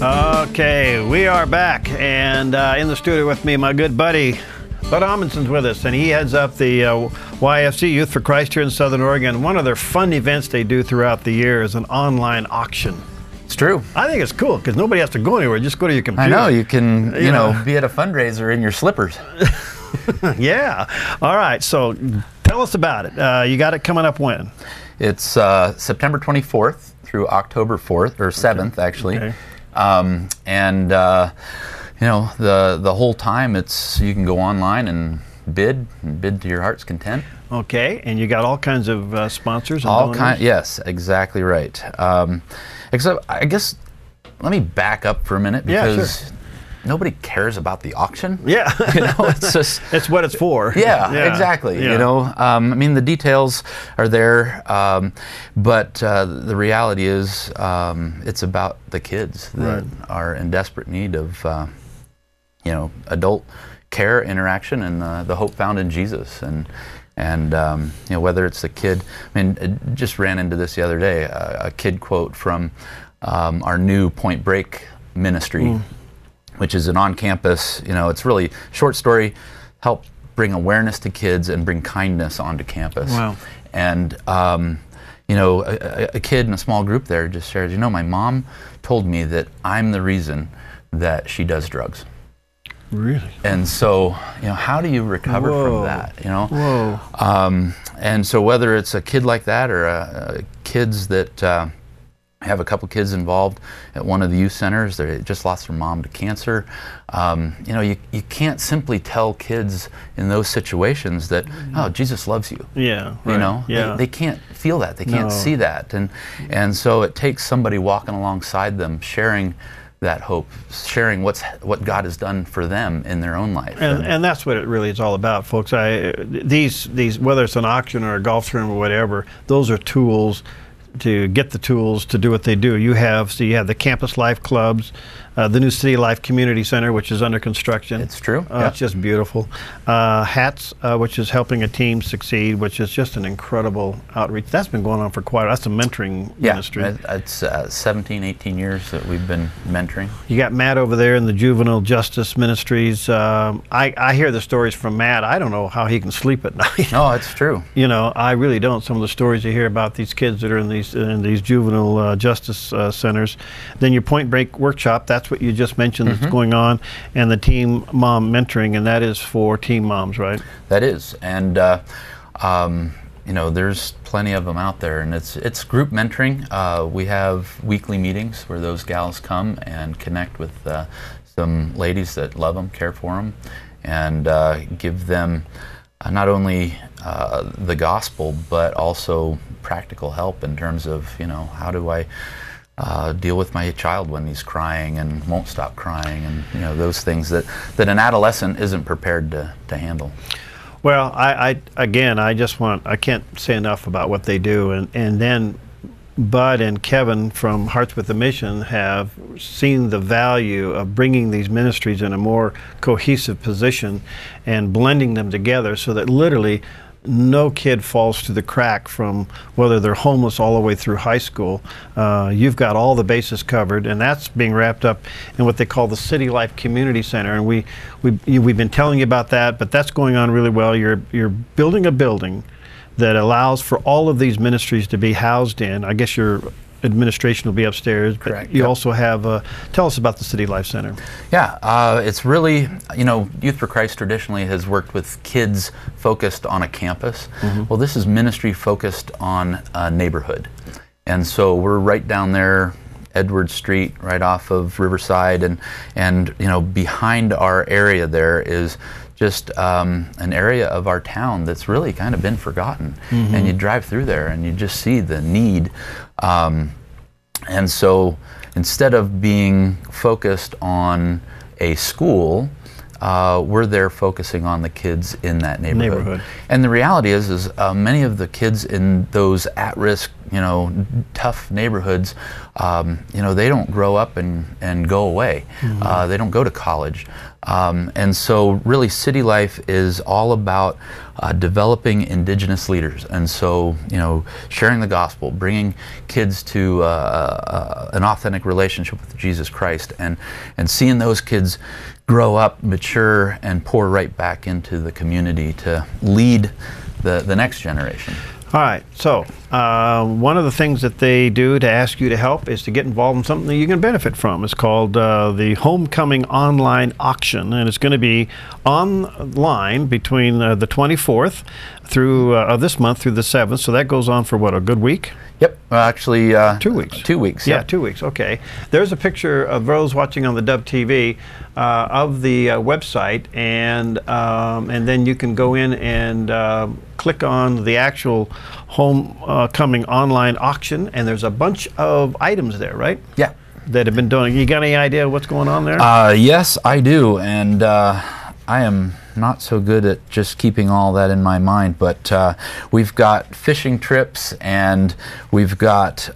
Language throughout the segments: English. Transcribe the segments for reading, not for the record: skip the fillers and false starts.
Okay, we are back, and in the studio with me, my good buddy, Bud Amundsen's with us, and he heads up the YFC, Youth for Christ, here in Southern Oregon. One of their fun events they do throughout the year is an online auction. It's true. I think it's cool, because nobody has to go anywhere, just go to your computer. I know, you can, you know, be at a fundraiser in your slippers. Yeah. All right, so tell us about it. You got it coming up when? It's September 24th through October 4th, or 7th, actually. Okay. You know, the whole time you can go online and bid to your heart's content. Okay, and you got all kinds of sponsors and donors? Yes, exactly right. Except, I guess, let me back up for a minute, because sure. Nobody cares about the auction. Yeah. You know, it's just... It's what it's for. Yeah, exactly. Yeah. You know, I mean, the details are there, but the reality is it's about the kids that are in desperate need of, you know, adult care, interaction, and the hope found in Jesus. And you know, whether it's the kid, I mean, I just ran into this the other day, a kid quote from our new Point Break ministry, which is an on-campus, you know, it's really short story, help bring awareness to kids and bring kindness onto campus. Wow. And, you know, a kid in a small group there just shares, you know, my mom told me that I'm the reason that she does drugs. Really? And so, you know, how do you recover from that, you know? Whoa. And so whether it's a kid like that or kids that have a couple kids involved at one of the youth centers, they just lost their mom to cancer. You know, you can't simply tell kids in those situations that, oh, Jesus loves you. Yeah. Right. You know, yeah. they can't feel that, they can't see that. And so it takes somebody walking alongside them, sharing that hope, sharing what God has done for them in their own life. And that's what it really is all about, folks. These whether it's an auction or a golf tournament or whatever, those are tools to get the tools to do what they do. You have the Campus Life Clubs, the new City Life Community Center, which is under construction. It's true. It's just beautiful. HATS, which is helping a team succeed, which is just an incredible outreach. That's been going on for quite a while. That's a mentoring ministry. It's 17, 18 years that we've been mentoring. You got Matt over there in the Juvenile Justice Ministries. I hear the stories from Matt. I don't know how he can sleep at night. No, it's true. You know, I really don't. Some of the stories you hear about these kids that are in these juvenile justice centers. Then your Point Break workshop, that's what you just mentioned that's going on, and the Teen Mom Mentoring, and that is for teen moms, right? That is, and you know, there's plenty of them out there, and it's group mentoring. We have weekly meetings where those gals come and connect with some ladies that love them, care for them, and give them not only the gospel, but also practical help in terms of, you know, how do I deal with my child when he's crying and won't stop crying, and, you know, those things that an adolescent isn't prepared to handle. Well, I can't say enough about what they do, and then Bud and Kevin from Hearts with a Mission have seen the value of bringing these ministries in a more cohesive position and blending them together so that literally no kid falls through the crack from whether they're homeless all the way through high school. You've got all the bases covered, and that's being wrapped up in what they call the City Life Community Center. And we've been telling you about that, but that's going on really well. You're building a building that allows for all of these ministries to be housed in. I guess your administration will be upstairs. Correct. But you also have, tell us about the City Life Center. Yeah, it's really, you know, Youth for Christ traditionally has worked with kids focused on a campus. Well, this is ministry focused on a neighborhood. And so we're right down there, Edward Street, right off of Riverside, and you know, behind our area there is just an area of our town that's really kind of been forgotten. And you drive through there and you just see the need. And so instead of being focused on a school, we're there focusing on the kids in that neighborhood. And the reality is many of the kids in those at-risk you know, tough neighborhoods, you know, they don't grow up and go away. They don't go to college. And so really city life is all about developing indigenous leaders. And so, you know, sharing the gospel, bringing kids to an authentic relationship with Jesus Christ, and seeing those kids grow up, mature, and pour right back into the community to lead the next generation. All right, so one of the things that they do to ask you to help is to get involved in something that you can benefit from. It's called the Homecoming Online Auction, and it's going to be online between the 24th through of this month through the 7th. So that goes on for what, a good week? Yep, actually 2 weeks. 2 weeks. Yeah, Yep. 2 weeks. Okay. There's a picture of those watching on the Dove TV of the website, and then you can go in and click on the actual Homecoming Online Auction, and there's a bunch of items there, right? Yeah. That have been doing. You got any idea what's going on there? Yes, I do, and I am not so good at just keeping all that in my mind, but we've got fishing trips, and we've got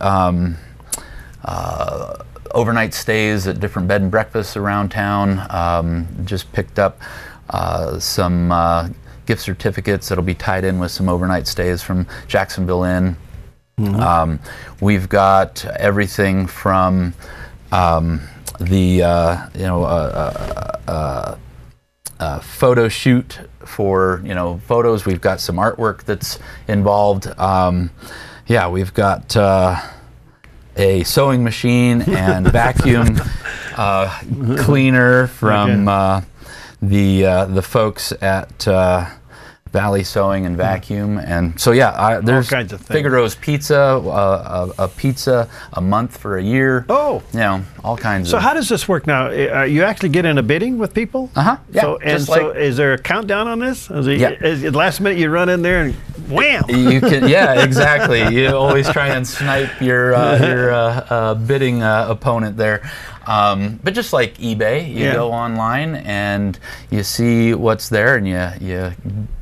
overnight stays at different bed and breakfasts around town. Just picked up some gift certificates that'll be tied in with some overnight stays from Jacksonville Inn. We've got everything from photo shoot for, you know, photos. We've got some artwork that's involved. Yeah, we've got a sewing machine and vacuum cleaner from the folks at Valley Sewing and Vacuum, and so yeah, there's kinds of things. Figaro's Pizza, a pizza a month for a year. Oh, you know, all kinds. So how does this work now? You actually get in a bidding with people? Yeah. So, so is there a countdown on this? Is it last minute you run in there and wham? You can, yeah, exactly. You always try and snipe your bidding opponent there. But just like eBay, you go online and you see what's there, and you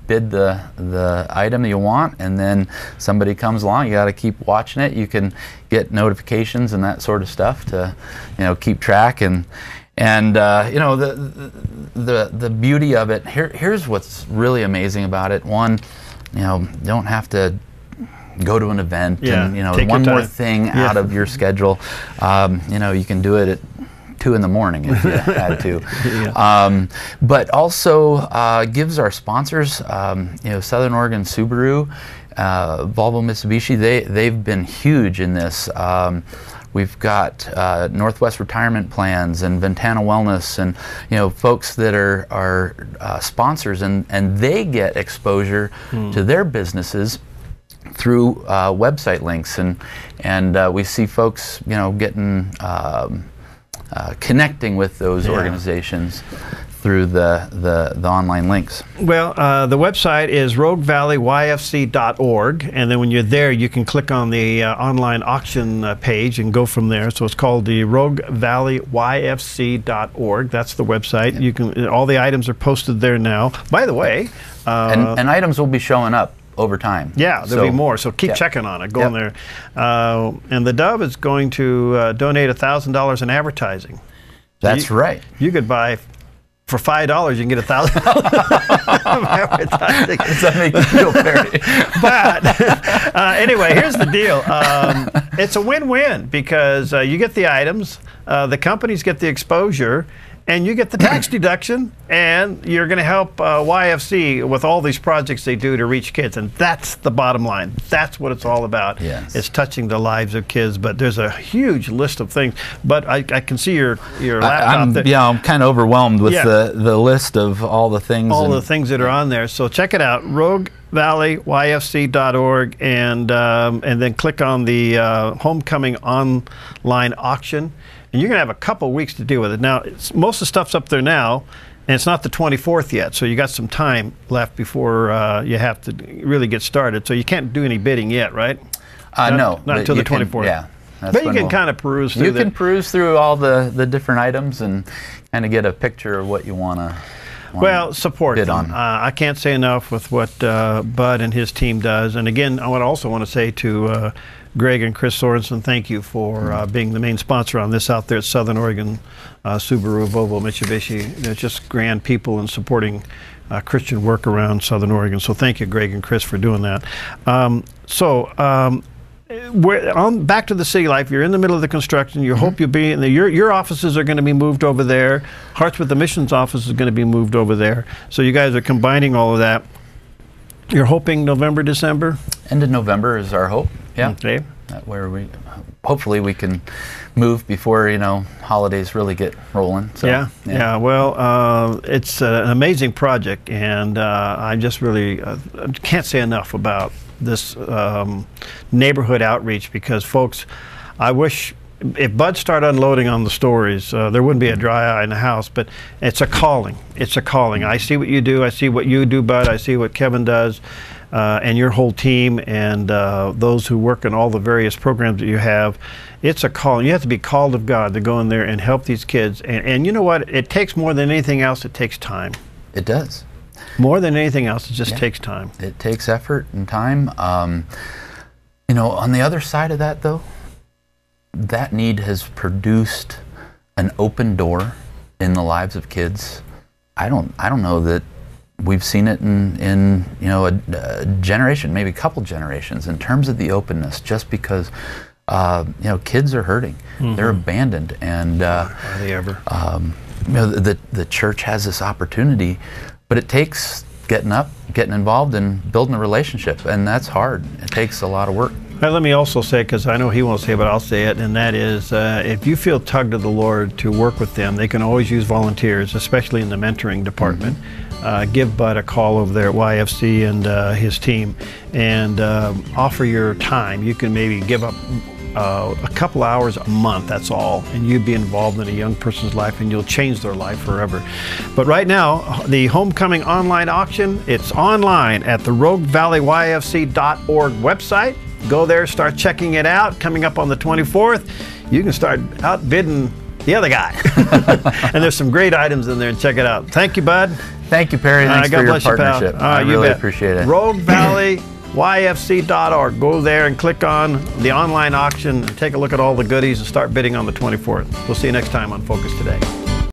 bid the item you want, and then somebody comes along. You got to keep watching it. You can get notifications and that sort of stuff to, you know, keep track. And you know, the beauty of it. Here's what's really amazing about it. One, you know, don't have to go to an event and, you know, one more thing out of your schedule. You know, you can do it at 2 in the morning if you had to. But also gives our sponsors, you know, Southern Oregon Subaru, Volvo Mitsubishi, they've been huge in this. We've got Northwest Retirement Plans and Ventana Wellness, and, you know, folks that are sponsors, and they get exposure to their businesses through website links, and we see folks, you know, getting connecting with those organizations through the online links. Well, the website is roguevalleyYFC.org, and then when you're there, you can click on the online auction page and go from there. So it's called the roguevalleyYFC.org. That's the website. You can, all the items are posted there now. By the way, and items will be showing up over time. Yeah, there'll be more, so keep checking on it. Go in there. And the Dove is going to donate $1,000 in advertising. That's right. You could buy, for $5, you can get $1,000 of advertising. Does that make you feel very? But anyway, here's the deal. It's a win-win, because you get the items, the companies get the exposure, and you get the tax deduction, and you're going to help YFC with all these projects they do to reach kids. And that's the bottom line. That's what it's all about. Yes. It's touching the lives of kids. But there's a huge list of things. But I can see your laptop there. Yeah, I'm kind of overwhelmed with the list of all the things. All the things that are on there. So check it out, roguevalleyYFC.org, and then click on the Homecoming Online Auction. And you're going to have a couple weeks to deal with it. Now, most of the stuff's up there now, and it's not the 24th yet, so you got some time left before you have to really get started. So you can't do any bidding yet, right? No. Not until the 24th. Yeah. But you can kind of peruse through You can peruse through all the different items and kind of get a picture of what you want to support them. I can't say enough with what Bud and his team does. And again, I would also want to say to Greg and Chris Sorensen, thank you for being the main sponsor on this out there at Southern Oregon Subaru, Volvo, Mitsubishi. They're just grand people and supporting Christian work around Southern Oregon. So thank you, Greg and Chris, for doing that. We're on back to the city life. You're in the middle of the construction. You hope you'll be in your offices are going to be moved over there. Hearts with the Missions office is going to be moved over there. So you guys are combining all of that. You're hoping November, December? End of November is our hope. Yeah. Okay. Where we hopefully we can move before holidays really get rolling. So, yeah. Well, it's an amazing project, and I just really can't say enough about this neighborhood outreach, because folks, I wish if Bud started unloading on the stories, there wouldn't be a dry eye in the house. But it's a calling. It's a calling. I see what you do. I see what you do, Bud. I see what Kevin does, and your whole team, and those who work in all the various programs that you have. It's a calling. You have to be called of God to go in there and help these kids. And you know what? It takes more than anything else. It takes time. It does. More than anything else, it just takes time. It takes effort and time. On the other side of that, though, that need has produced an open door in the lives of kids. I don't know that we've seen it in a generation, maybe a couple generations, in terms of the openness. Just because kids are hurting, they're abandoned, and are they ever? The church has this opportunity, but it takes getting up, getting involved, and building a relationship, and that's hard. It takes a lot of work. Well, let me also say, because I know he won't say it, but I'll say it, and that is, if you feel tugged to the Lord to work with them, they can always use volunteers, especially in the mentoring department. Give Bud a call over there at YFC and his team, and offer your time. You can maybe give up a couple hours a month, that's all, and you'd be involved in a young person's life, and you'll change their life forever. But right now, the Homecoming online auction, it's online at the RogueValleyYFC.org website. Go there, start checking it out. Coming up on the 24th, you can start outbidding the other guy. And there's some great items in there, and check it out. Thank you, Bud. Thank you, Perry. Thanks for your partnership. I really appreciate it. RogueValleyYFC.org. Go there and click on the online auction and take a look at all the goodies and start bidding on the 24th. We'll see you next time on Focus Today.